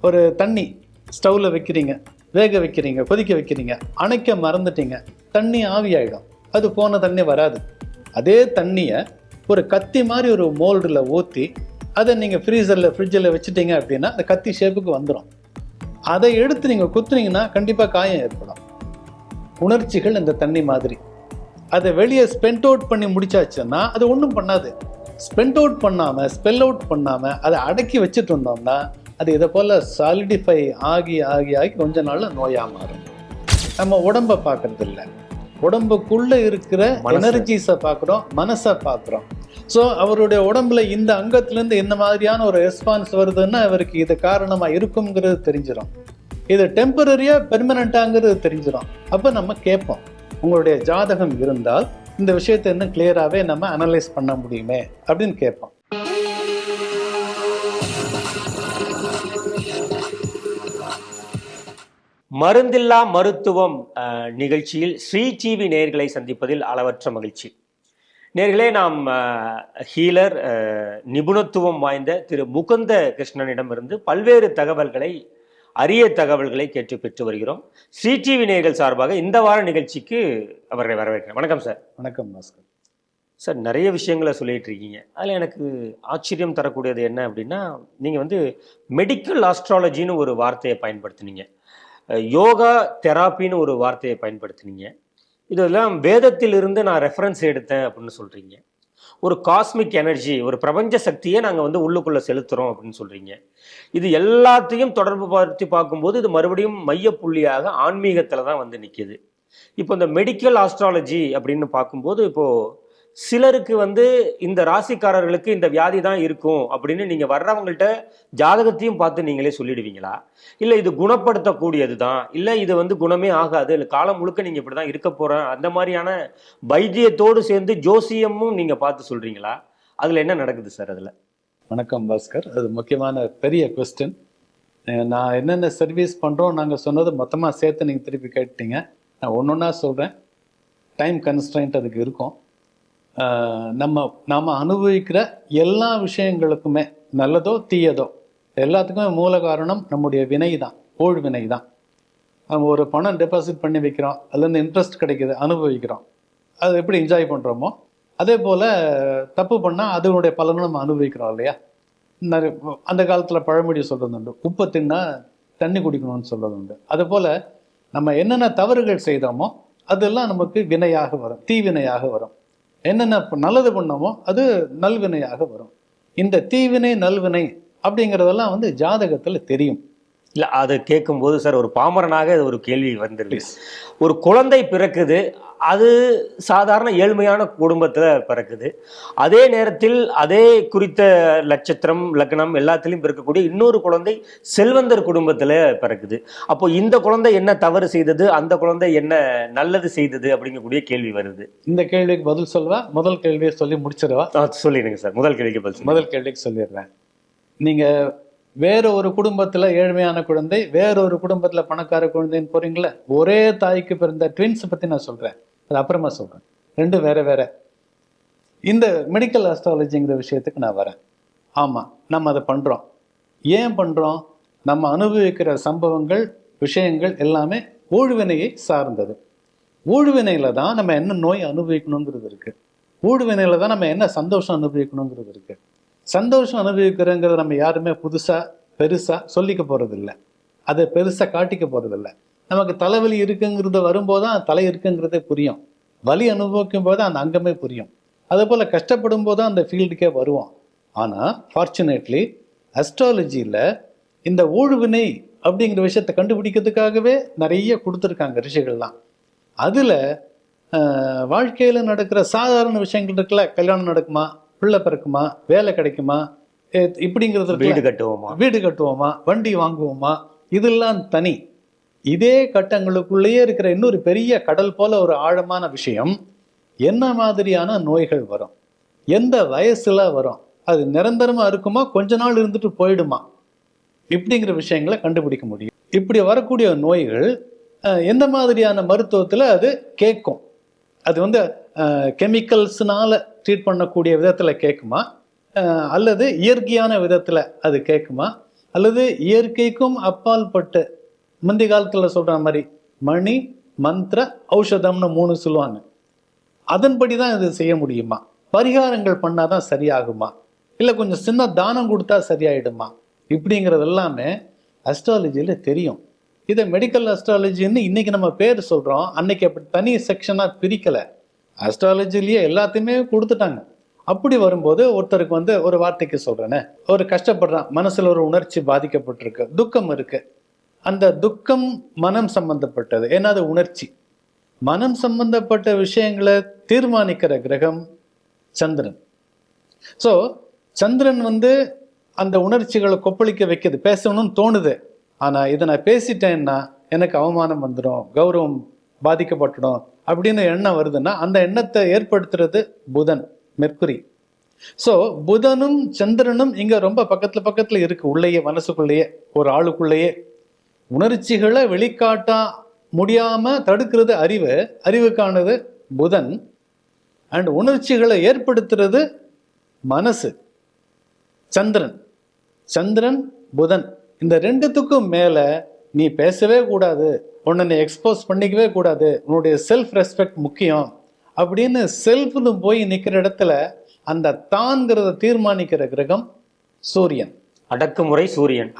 ஒரு தண்ணி ஸ்டவ்வில் வைக்கிறீங்க, வேக வைக்கிறீங்க, கொதிக்க வைக்கிறீங்க, அணைக்க மறந்துட்டீங்க, தண்ணி ஆவியாயிடும். அது போன தண்ணி வராது. அதே தண்ணியை ஒரு கத்தி மாதிரி ஒரு மோல்டில் ஊற்றி அதை நீங்கள் ஃப்ரிட்ஜில் வச்சுட்டீங்க அப்படின்னா அந்த கத்தி ஷேப்புக்கு வந்துடும். அதை எடுத்து நீங்கள் குத்துனீங்கன்னா கண்டிப்பாக காயம் ஏற்படும். உணர்ச்சிகள் இந்த தண்ணி மாதிரி. அதை வெளியே ஸ்பெண்ட் அவுட் பண்ணி முடிச்சாச்சுன்னா அது ஒன்றும் பண்ணாது. ஸ்பெண்ட் அவுட் பண்ணாமல், ஸ்பெல் அவுட் பண்ணாமல் அதை அடக்கி வச்சுட்டு இருந்தோம்னா அது இதை போல் சாலிடிஃபை ஆகி ஆகி ஆகி கொஞ்ச நாளில் நோயாக மாறும். நம்ம உடம்பை பார்க்கறது இல்லை, உடம்புக்குள்ளே இருக்கிற எனர்ஜிஸை பார்க்குறோம், மனசை பார்க்குறோம். ஸோ அவருடைய உடம்புல இந்த அங்கத்துலேருந்து என்ன மாதிரியான ஒரு ரெஸ்பான்ஸ் வருதுன்னா அவருக்கு இது காரணமாக இருக்குங்கிறது தெரிஞ்சிடும். இது டெம்பரரியாக பெர்மனண்ட்டாங்கிறது தெரிஞ்சிடும். அப்போ நம்ம கேட்போம், உங்களுடைய ஜாதகம் இருந்தால் இந்த விஷயத்தை இன்னும் கிளியராகவே நம்ம அனலைஸ் பண்ண முடியுமே அப்படின்னு கேட்போம். மருந்தில்லா மருத்துவம் நிகழ்ச்சியில் ஸ்ரீ டிவி நேயர்களை சந்திப்பதில் அளவற்ற மகிழ்ச்சி. நேயர்களே, நாம் ஹீலர் நிபுணத்துவம் வாய்ந்த திரு முகுந்த கிருஷ்ணனிடமிருந்து பல்வேறு அரிய தகவல்களை கேட்டு பெற்று வருகிறோம். ஸ்ரீ டிவி நேயர்கள் சார்பாக இந்த வார நிகழ்ச்சிக்கு அவர்களை வரவேற்கிறேன். வணக்கம் சார். வணக்கம் பாஸ்கர் சார். நிறைய விஷயங்களை சொல்லிட்டு இருக்கீங்க. அதில் எனக்கு ஆச்சரியம் தரக்கூடியது என்ன அப்படின்னா, நீங்கள் மெடிக்கல் ஆஸ்ட்ராலஜின்னு ஒரு வார்த்தையை பயன்படுத்தினீங்க, யோகா தெராப்பின்னு ஒரு வார்த்தையை பயன்படுத்தினீங்க. இதெல்லாம் வேதத்திலிருந்து நான் ரெஃபரன்ஸ் எடுத்தேன் அப்படின்னு சொல்கிறீங்க. ஒரு காஸ்மிக் எனர்ஜி, ஒரு பிரபஞ்ச சக்தியை நாங்கள் உள்ளுக்குள்ளே செலுத்துகிறோம் அப்படின்னு சொல்கிறீங்க. இது எல்லாத்தையும் தொடர்பு படுத்தி பார்க்கும்போது இது மறுபடியும் மையப்புள்ளியாக ஆன்மீகத்தில் தான் நிற்கிது. இப்போ இந்த மெடிக்கல் ஆஸ்ட்ராலஜி அப்படின்னு பார்க்கும்போது இப்போது சிலருக்கு இந்த ராசிக்காரர்களுக்கு இந்த வியாதி தான் இருக்கும் அப்படின்னு நீங்கள் வர்றவங்கள்ட்ட ஜாதகத்தையும் பார்த்து நீங்களே சொல்லிடுவீங்களா? இல்லை இது குணப்படுத்தக்கூடியது தான், இல்லை இது குணமே ஆகாது, இல்லை காலம் முழுக்க நீங்கள் இப்படி தான் இருக்க போகிறேன், அந்த மாதிரியான வைத்தியத்தோடு சேர்ந்து ஜோசியமும் நீங்கள் பார்த்து சொல்கிறீங்களா? அதில் என்ன நடக்குது சார்? அதில் வணக்கம் பாஸ்கர். அது முக்கியமான பெரிய கொஸ்டின். நான் என்னென்ன சர்வீஸ் பண்ணுறோம் நாங்கள் சொன்னது மொத்தமாக சேர்த்து நீங்கள் திருப்பி கேட்டீங்க. நான் ஒன்று ஒன்றா சொல்கிறேன். டைம் கன்ஸ்ட்ரைண்ட் அதுக்கு இருக்கும். நாம் அனுபவிக்கிற எல்லா விஷயங்களுக்குமே, நல்லதோ தீயதோ, எல்லாத்துக்குமே மூல காரணம் நம்முடைய வினை தான், வினை தான். நம்ம ஒரு பணம் டெபாசிட் பண்ணி வைக்கிறோம், அதுலேருந்து இன்ட்ரெஸ்ட் கிடைக்கிது, அனுபவிக்கிறோம். அது எப்படி என்ஜாய் பண்ணுறோமோ அதே போல் தப்பு பண்ணால் அதனுடைய பலனும் நம்ம அனுபவிக்கிறோம் இல்லையா? அந்த காலத்தில் பழமொழி சொல்கிறது உண்டு, உப்பு தின்னா தண்ணி குடிக்கணும்னு சொல்கிறது உண்டு. அதுபோல் நம்ம என்னென்ன தவறுகள் செய்தோமோ அதெல்லாம் நமக்கு வினையாக வரும், தீவினையாக வரும். என்னென்ன நல்லது பண்ணோமோ அது நல்வினையாக வரும். இந்த தீவினை நல்வினை அப்படிங்கிறதெல்லாம் ஜாதகத்தில் தெரியும். இல்லை, அது கேட்கும்போது சார் ஒரு பாமரனாக ஒரு கேள்வி வந்துருக்கு. ஒரு குழந்தை பிறக்குது, அது சாதாரண ஏழ்மையான குடும்பத்தில் பிறக்குது. அதே நேரத்தில் அதே குறித்த நட்சத்திரம் லக்னம் எல்லாத்திலையும் பிறக்கக்கூடிய இன்னொரு குழந்தை செல்வந்தர் குடும்பத்தில் பிறக்குது. அப்போ இந்த குழந்தை என்ன தவறு செய்தது, அந்த குழந்தை என்ன நல்லது செய்தது அப்படிங்கக்கூடிய கேள்வி வருது. இந்த கேள்விக்கு பதில் சொல்வா? முதல் கேள்வியை சொல்லி முடிச்சிடவா? சொல்லிடுங்க சார். முதல் கேள்விக்கு முதல் கேள்விக்கு சொல்லிடுறேன். நீங்கள் வேற ஒரு குடும்பத்தில் ஏழ்மையான குழந்தை, வேறொரு குடும்பத்தில் பணக்கார குழந்தைன்னு போறீங்களா? ஒரே தாய்க்கு பிறந்த ட்வின்ஸை பற்றி நான் சொல்கிறேன், அது அப்புறமா சொல்கிறேன். ரெண்டும் வேற வேற. இந்த மெடிக்கல் ஆஸ்ட்ராலஜிங்கிற விஷயத்துக்கு நான் வரேன். ஆமாம், நம்ம அதை பண்ணுறோம். ஏன் பண்ணுறோம்? நம்ம அனுபவிக்கிற சம்பவங்கள், விஷயங்கள் எல்லாமே ஊழ்வினையை சார்ந்தது. ஊழ்வினையில் தான் நம்ம என்ன நோய் அனுபவிக்கணுங்கிறது இருக்குது. ஊழ்வினையில் தான் நம்ம என்ன சந்தோஷம் அனுபவிக்கணுங்கிறது இருக்குது. சந்தோஷம் அனுபவிக்கிறோங்கிறத நம்ம யாருமே பெருசாக சொல்லிக்க போகிறதில்ல, அதை பெருசாக காட்டிக்க போகிறதில்ல. நமக்கு தலைவலி இருக்குங்கிறது வரும்போது தான் தலை இருக்குங்கிறதே புரியும். வலி அனுபவிக்கும் போது அந்த அங்கமே புரியும். அதே போல் கஷ்டப்படும் போது தான் அந்த ஃபீல்டுக்கே வருவோம். ஆனால் ஃபார்ச்சுனேட்லி அஸ்ட்ராலஜியில் இந்த ஊழ்வினை அப்படிங்கிற விஷயத்தை கண்டுபிடிக்கிறதுக்காகவே நிறைய கொடுத்துருக்காங்க ரிஷிகள்லாம். அதில் வாழ்க்கையில் நடக்கிற சாதாரண விஷயங்கள் இருக்குல்ல, கல்யாணம் நடக்குமா, பிள்ளை பிறக்குமா, வேலை கிடைக்குமா, இப்படிங்கிறது, வீடு கட்டுவோமா, வண்டி வாங்குவோமா, இதெல்லாம் தனி. இதே கட்டங்களுக்குள்ளேயே இருக்கிற இன்னொரு பெரிய கடல் போல ஒரு ஆழமான விஷயம், என்ன மாதிரியான நோய்கள் வரும், எந்த வயசுல வரும், அது நிரந்தரமா இருக்குமா, கொஞ்ச நாள் இருந்துட்டு போயிடுமா, இப்படிங்கிற விஷயங்களை கண்டுபிடிக்க முடியும். இப்படி வரக்கூடிய நோய்கள் எந்த மாதிரியான மருத்துவத்தில் அது கேட்கும், அது கெமிக்கல்ஸ்னால ட்ரீட் பண்ணக்கூடிய விதத்தில் கேட்குமா, அல்லது இயற்கையான விதத்தில் அது கேட்குமா, அல்லது இயற்கைக்கும் அப்பால் பட்டு முந்தைய காலத்துல சொல்ற மாதிரி மணி மந்திர ஔஷதம்னு 3 சொல்லுவாங்க. அதன்படி தான் இது செய்ய முடியுமா? பரிகாரங்கள் பண்ணாதான் சரியாகுமா? இல்லை கொஞ்சம் சின்ன தானம் கொடுத்தா சரியாயிடுமா? இப்படிங்கிறது எல்லாமே அஸ்ட்ராலஜியில் தெரியும். இதை மெடிக்கல் அஸ்ட்ராலஜின்னு இன்னைக்கு நம்ம பேர் சொல்கிறோம். அன்னைக்கு அப்படி தனி செக்ஷனாக பிரிக்கலை. அஸ்ட்ராலஜிலேயே எல்லாத்தையுமே கொடுத்துட்டாங்க. அப்படி வரும்போது ஒருத்தருக்கு வந்து ஒரு வார்த்தைக்கு சொல்கிறேனே, ஒரு கஷ்டப்படுறான், மனசில் ஒரு உணர்ச்சி பாதிக்கப்பட்டிருக்கு, துக்கம் இருக்கு. அந்த துக்கம் மனம் சம்பந்தப்பட்டது. ஏன்னா அது உணர்ச்சி. மனம் சம்பந்தப்பட்ட விஷயங்களை தீர்மானிக்கிற கிரகம் சந்திரன். ஸோ சந்திரன் வந்து அந்த உணர்ச்சிகளை கொப்பளிக்க வைக்குது. பேசணும்னு தோணுது, ஆனால் இதை நான் பேசிட்டேன்னா எனக்கு அவமானம் வந்துடும், கௌரவம் பாதிக்கப்பட்டுடும் அப்படின்னு எண்ணம் வருதுன்னா அந்த எண்ணத்தை ஏற்படுத்துறது புதன், மெர்க்குரி. ஸோ புதனும் சந்திரனும் இங்கே ரொம்ப பக்கத்தில் பக்கத்தில் இருக்கு. உள்ளேயே, மனசுக்குள்ளேயே, ஒரு ஆளுக்குள்ளேயே. உணர்ச்சிகளை வெளிக்காட்டா முடியாம தடுக்கிறது அறிவு, அறிவுக்கானது புதன். அண்ட் உணர்ச்சிகளை ஏற்படுத்துறது மனசு, சந்திரன். சந்திரன் புதன் இந்த ரெண்டுத்துக்கும் மேல நீ பேசவே கூடாது, உன்னை நீ எக்ஸ்போஸ் பண்ணிக்கவே கூடாது, உன்னுடைய செல்ஃப் ரெஸ்பெக்ட் முக்கியம் அப்படின்னு செல்ஃப்னு போய் நிற்கிற இடத்துல அந்த தான்கிறத தீர்மானிக்கிற கிரகம் சூரியன். அடக்குமுறை சூரியன்.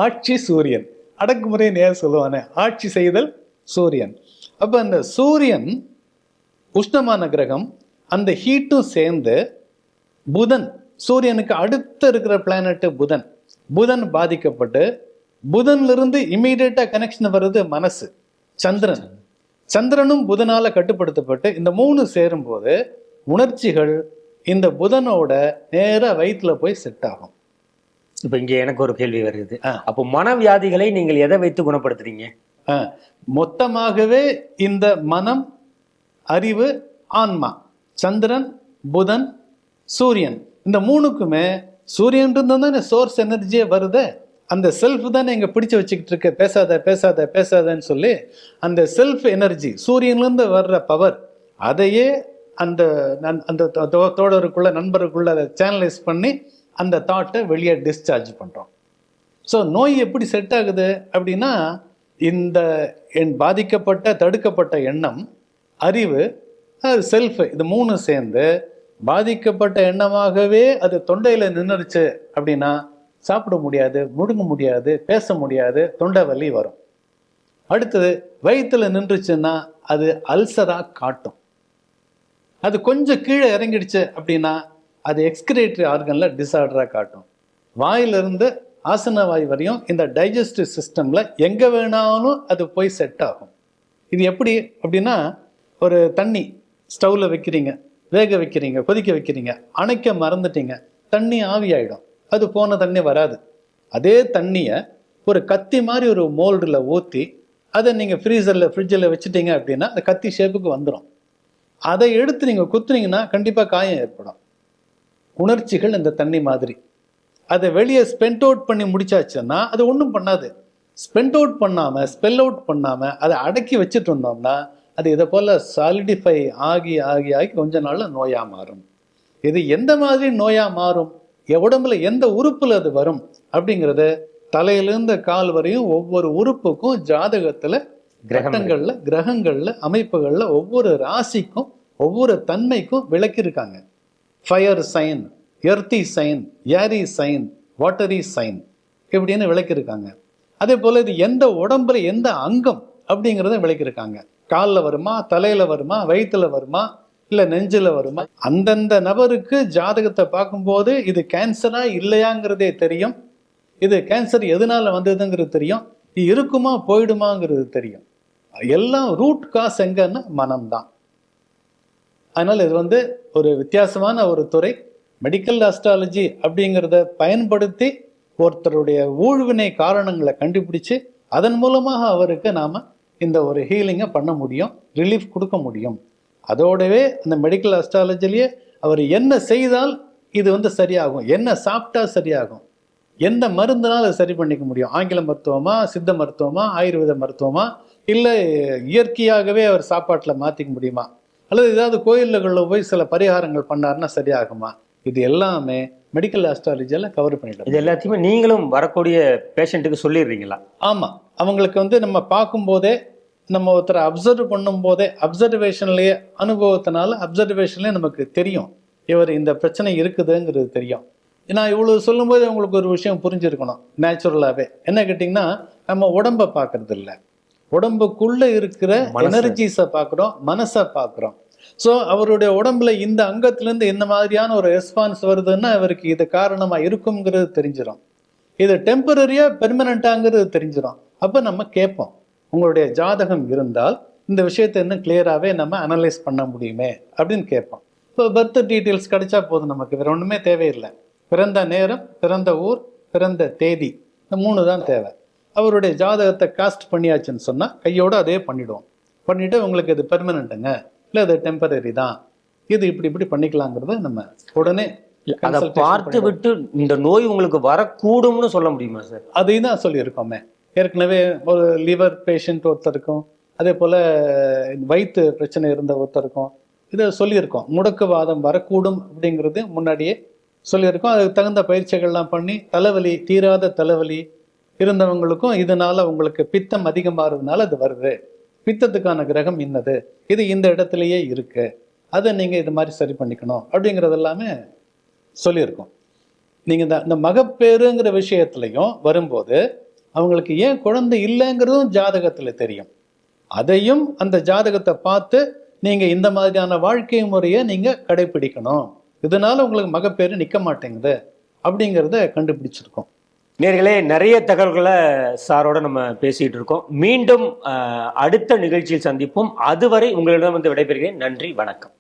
ஆட்சி சூரியன். அடக்குமுறை நேர் சொல்லுவானே, ஆட்சி செய்தல் சூரியன். அப்ப அந்த சூரியன் உஷ்ணமான கிரகம். அந்த ஹீட்டும் சேர்ந்து புதன், சூரியனுக்கு அடுத்த இருக்கிற பிளானட் புதன். புதன் பாதிக்கப்பட்டு புதன்ல இருந்து இமீடியட்டா கனெக்ஷன் வருது மனசு, சந்திரன். சந்திரனும் புதனால கட்டுப்படுத்தப்பட்டு இந்த 3 சேரும் போது உணர்ச்சிகள் இந்த புதனோட நேரா வயிற்றுல போய் செட் ஆகும். இப்ப இங்க எனக்கு ஒரு கேள்வி வருது. அப்போ மனவியாதிகளை நீங்கள் எதை வைத்து குணப்படுத்துறீங்க? மொத்தமாகவே இந்த மனம், அறிவு, ஆன்மா, சந்திரன், புதன், சூரியன், இந்த 3க்குமே சூரியன் இருந்தா தானே சோர்ஸ் எனர்ஜியே வருது. அந்த செல்ஃப் தானே இங்க பிடிச்சு வச்சுக்கிட்டு இருக்க, பேசாத பேசாத பேசாதன்னு சொல்லி. அந்த செல்ஃப் எனர்ஜி, சூரியன்லேருந்து வர்ற பவர், அதையே அந்த அந்த தோழருக்குள்ள, நண்பருக்குள்ள அதை சேனலைஸ் பண்ணி அந்த தாட்டை வெளியே டிஸ்சார்ஜ் பண்றோம். ஸோ நோய் எப்படி செட் ஆகுது அப்படின்னா, இந்த பாதிக்கப்பட்ட தடுக்கப்பட்ட எண்ணம், அறிவு, செல்ஃப், இது 3 சேர்ந்து பாதிக்கப்பட்ட எண்ணமாகவே அது தொண்டையில நின்றுச்சு அப்படின்னா சாப்பிட முடியாது, முழுங்க முடியாது, பேச முடியாது, தொண்டை வலி வரும். அடுத்தது வயிற்றுல நின்றுச்சுன்னா அது அல்சரா காட்டும். அது கொஞ்சம் கீழே இறங்கிடுச்சு அப்படின்னா அது எக்ஸ்கிரேட்டரி ஆர்கன்ல டிசார்டரா காட்டும். வாயிலிருந்து ஆசன வாய் வரையும் இந்த டைஜஸ்டிவ் சிஸ்டம்ல எங்க வேணாலும் அது போய் செட் ஆகும். இது எப்படி அப்படின்னா, ஒரு தண்ணி ஸ்டவ்ல வைக்கிறீங்க, வேக வைக்கிறீங்க, கொதிக்க வைக்கிறீங்க, அணைக்க மறந்துட்டீங்க, தண்ணி ஆவியாயிடும், அது போன தண்ணி வராது. அதே தண்ணியை ஒரு கத்தி மாதிரி ஒரு மோல்டில் ஊற்றி அதை நீங்கள் ஃப்ரீசரில், ஃப்ரிட்ஜில் வச்சுட்டீங்க அப்படின்னா அந்த கத்தி ஷேப்புக்கு வந்துடும். அதை எடுத்து நீங்கள் குத்துனீங்கன்னா கண்டிப்பாக காயம் ஏற்படும். உணர்ச்சிகள் இந்த தண்ணி மாதிரி. அதை வெளியே ஸ்பெண்ட் அவுட் பண்ணி முடிச்சாச்சுன்னா அது ஒன்றும் பண்ணாது. ஸ்பெண்ட் அவுட் பண்ணாமல், ஸ்பெல் அவுட் பண்ணாமல் அதை அடக்கி வச்சுட்டு இருந்தோம்னா அது இதை போல் சாலிடிஃபை ஆகி ஆகி ஆகி கொஞ்ச நாளில் நோயாக மாறும். இது எந்த மாதிரி நோயாக மாறும், உடம்புல எந்த உறுப்பில் அது வரும் அப்படிங்கிறது தலையிலிருந்து கால் வரையும் ஒவ்வொரு உறுப்புக்கும் ஜாதகத்தில், கிரகங்கள்ல, கிரகங்கள்ல, அமைப்புகள்ல ஒவ்வொரு ராசிக்கும் ஒவ்வொரு தன்மைக்கும் விளக்கியிருக்காங்க. ஃபயர் சைன், எர்த்தி சைன், ஏரி சைன், வாட்டரி சைன் இப்படின்னு விளக்கியிருக்காங்க. அதே போல இது எந்த உடம்புல எந்த அங்கம் அப்படிங்கிறத விளக்கியிருக்காங்க. காலில் வருமா, தலையில வருமா, வயிற்றுல வருமா, இல்லை நெஞ்சில் வருமா. அந்தந்த நபருக்கு ஜாதகத்தை பார்க்கும்போது இது கேன்சரா இல்லையாங்கிறதே தெரியும். இது கேன்சர் எதனால வந்ததுங்கிறது தெரியும். இது இருக்குமா போயிடுமாங்கிறது தெரியும். எல்லாம் ரூட் காஸ் எங்கன்னா மனம்தான். அதனால இது வந்து ஒரு வித்தியாசமான ஒரு துறை. மெடிக்கல் அஸ்ட்ராலஜி அப்படிங்கிறத பயன்படுத்தி ஒருத்தருடைய ஊழ்வினை காரணங்களை கண்டுபிடிச்சு அதன் மூலமாக அவருக்கு நாம இந்த ஒரு ஹீலிங்கை பண்ண முடியும், ரிலீஃப் கொடுக்க முடியும். அதோடவே அந்த மெடிக்கல் அஸ்ட்ராலஜிலேயே அவர் என்ன செய்தால் இது வந்து சரியாகும், என்ன சாப்பிட்டா சரியாகும், எந்த மருந்துனால் அதை சரி பண்ணிக்க முடியும், ஆங்கில மருத்துவமா, சித்த மருத்துவமா, ஆயுர்வேத மருத்துவமா, இல்லை இயற்கையாகவே அவர் சாப்பாட்டில் மாற்றிக்க முடியுமா, அல்லது ஏதாவது கோயில்களில் போய் சில பரிகாரங்கள் பண்ணாருன்னா சரியாகுமா, இது எல்லாமே மெடிக்கல் ஆஸ்ட்ராலஜியில் கவர் பண்ணிட்டோம். இது எல்லாத்தையுமே நீங்களும் வரக்கூடிய பேஷண்ட்டுக்கு சொல்லிடுறீங்களா? ஆமாம், அவங்களுக்கு வந்து நம்ம பார்க்கும்போதே, நம்ம ஒருத்தரை அப்சர்வ் பண்ணும்போதே, அப்சர்வேஷன்லேயே, அனுபவத்தினால அப்சர்வேஷன்லேயே நமக்கு தெரியும் இவர் இந்த பிரச்சனை இருக்குதுங்கிறது தெரியும். நான் இவ்வளோ சொல்லும்போது உங்களுக்கு ஒரு விஷயம் புரிஞ்சிருக்கணும். நேச்சுரலாகவே என்ன கேட்டிங்கன்னா, நம்ம உடம்பை பார்க்கறது இல்லை, உடம்புக்குள்ளே இருக்கிற எனர்ஜிஸை பார்க்குறோம், மனசை பார்க்குறோம். ஸோ அவருடைய உடம்புல இந்த அங்கத்திலேருந்து இந்த மாதிரியான ஒரு ரெஸ்பான்ஸ் வருதுன்னா அவருக்கு இது காரணமாக இருக்குங்கிறது தெரிஞ்சிடும். இது டெம்பரரியாக பெர்மனண்ட்டாங்கிறது தெரிஞ்சிடும். அப்போ நம்ம கேட்போம், உங்களுடைய ஜாதகம் இருந்தால் இந்த விஷயத்தை இன்னும் கிளியராகவே நம்ம அனலைஸ் பண்ண முடியுமே அப்படின்னு கேட்போம். இப்போ பர்த் டீட்டெயில்ஸ் கிடைச்சா போதும், நமக்கு வேறு ஒன்றுமே தேவையில்லை. பிறந்த நேரம், பிறந்த ஊர், பிறந்த தேதி, இந்த 3 தான் தேவை. அவருடைய ஜாதகத்தை காஸ்ட் பண்ணியாச்சுன்னு சொன்னால் கையோடு அதே பண்ணிவிடுவோம். பண்ணிவிட்டு உங்களுக்கு இது பெர்மனண்ட்டுங்க, இல்லை இது டெம்பரரி தான், இது இப்படி பண்ணிக்கலாங்கிறத நம்ம உடனே அதை பார்த்து விட்டு இந்த நோய் உங்களுக்கு வரக்கூடும்னு சொல்ல முடியுமா சார்? அதையும் தான் சொல்லியிருக்கோமே. ஏற்கனவே ஒரு லிவர் பேஷண்ட் ஒருத்தருக்கும், அதே போல் வயிற்று பிரச்சனை இருந்த ஒருத்தருக்கும் இதை சொல்லியிருக்கோம். முடக்குவாதம் வரக்கூடும் அப்படிங்கிறது முன்னாடியே சொல்லியிருக்கோம். அதுக்கு தகுந்த பயிற்சிகள்லாம் பண்ணி, தலைவலி, தீராத தலைவலி இருந்தவங்களுக்கும் இதனால உங்களுக்கு பித்தம் அதிகமாகிறதுனால அது வருது, பித்தத்துக்கான கிரகம் இன்னது, இது இந்த இடத்துலையே இருக்கு, அதை நீங்கள் இது மாதிரி சரி பண்ணிக்கணும் அப்படிங்கிறது எல்லாமே சொல்லியிருக்கோம். நீங்கள் இந்த மகப்பேறுங்கிற விஷயத்துலையும் வரும்போது அவங்களுக்கு ஏன் குழந்தை இல்லைங்கிறதும் ஜாதகத்தில் தெரியும். அதையும் அந்த ஜாதகத்தை பார்த்து நீங்கள் இந்த மாதிரியான வாழ்க்கை முறையை நீங்கள் கடைபிடிக்கணும், இதனால உங்களுக்கு மகப்பேறு நிற்க மாட்டேங்குது அப்படிங்கிறத கண்டுபிடிச்சிருக்கோம். நேர்களே, நிறைய தகவல்களை சாரோட நம்ம பேசிட்டு இருக்கோம். மீண்டும் அடுத்த நிகழ்ச்சியில் சந்திப்போம். அதுவரை உங்களிடம் வந்து விடைபெறுகிறேன். நன்றி, வணக்கம்.